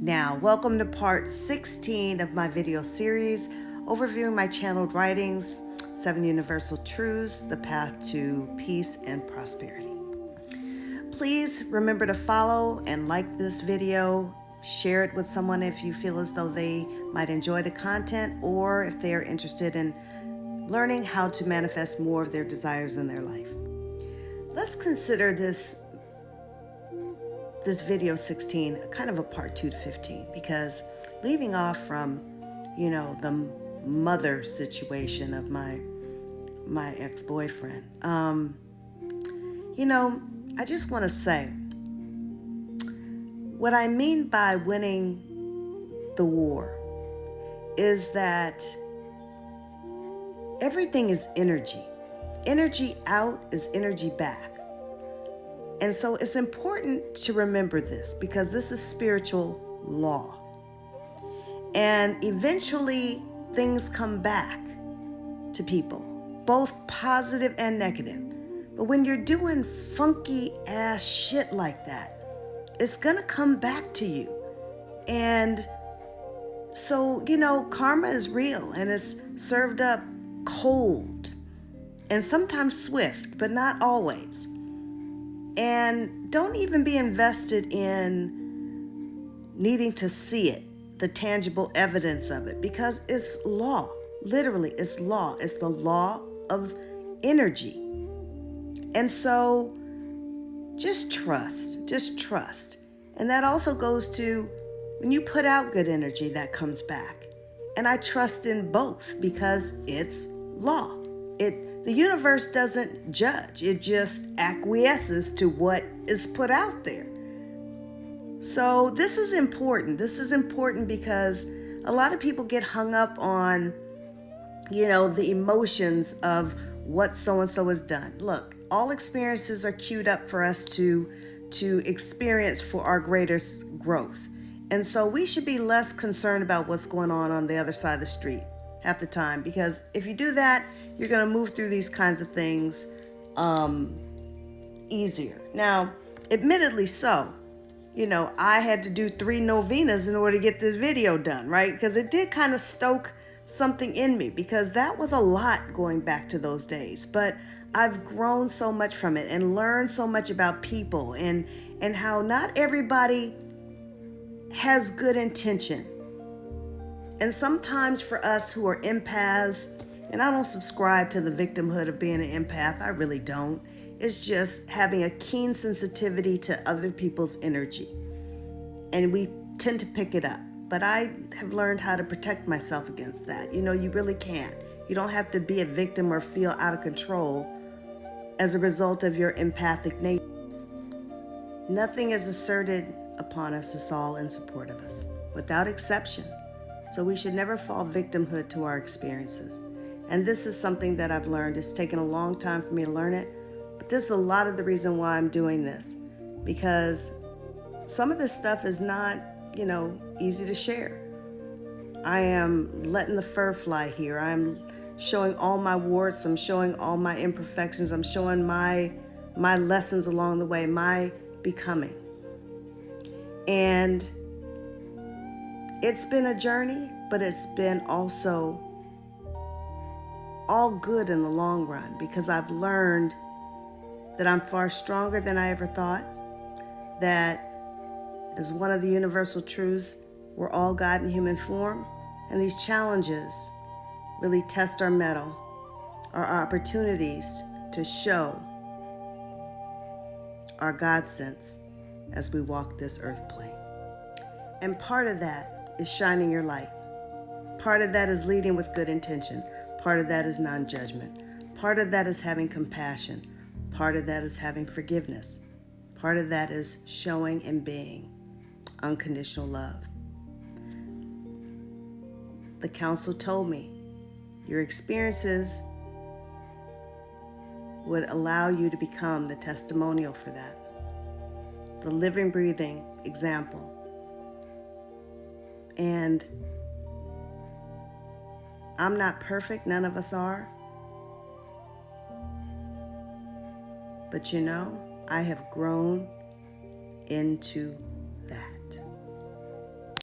Now, welcome to part 16 of my video series, overviewing my channeled writings, 7 Universal Truths, the path to peace and prosperity. Please remember to follow and like this video, share it with someone if you feel as though they might enjoy the content or if they are interested in learning how to manifest more of their desires in their life. Let's consider this video 16 kind of a part 2 to 15, because leaving off from the mother situation of my ex-boyfriend, I just want to say what I mean by winning the war is that everything is energy out is energy back. And so it's important to remember this, because this is spiritual law. And eventually things come back to people, both positive and negative. But when you're doing funky ass shit like that, it's gonna come back to you. And so, karma is real, and it's served up cold and sometimes swift, but not always. And don't even be invested in needing to see it, the tangible evidence of it, because it's law. Literally, it's law. It's the law of energy. And so just trust. And that also goes to when you put out good energy, that comes back. And I trust in both because it's law. The universe doesn't judge. It just acquiesces to what is put out there. So this is important. This is important because a lot of people get hung up on, the emotions of what so-and-so has done. Look, all experiences are queued up for us to experience for our greatest growth. And so we should be less concerned about what's going on the other side of the street half the time, because if you do that, you're going to move through these kinds of things easier. Now, admittedly so, I had to do 3 novenas in order to get this video done, right? Because it did kind of stoke something in me, because that was a lot going back to those days. But I've grown so much from it and learned so much about people and how not everybody has good intention. And sometimes for us who are empaths, and I don't subscribe to the victimhood of being an empath, I really don't. It's just having a keen sensitivity to other people's energy. And we tend to pick it up. But I have learned how to protect myself against that. You really can't. You don't have to be a victim or feel out of control as a result of your empathic nature. Nothing is asserted upon us is all in support of us, without exception. So we should never fall victimhood to our experiences. And this is something that I've learned. It's taken a long time for me to learn it, but this is a lot of the reason why I'm doing this, because some of this stuff is not, easy to share. I am letting the fur fly here. I'm showing all my warts. I'm showing all my imperfections. I'm showing my lessons along the way, my becoming. And it's been a journey, but it's been also all good in the long run, because I've learned that I'm far stronger than I ever thought, that as one of the universal truths, we're all God in human form, and these challenges really test our mettle, our opportunities to show our God sense as we walk this earth plane. And part of that is shining your light. Part of that is leading with good intention. Part of that is non-judgment. Part of that is having compassion. Part of that is having forgiveness. Part of that is showing and being unconditional love. The council told me your experiences would allow you to become the testimonial for that, the living, breathing example. And I'm not perfect, none of us are. But I have grown into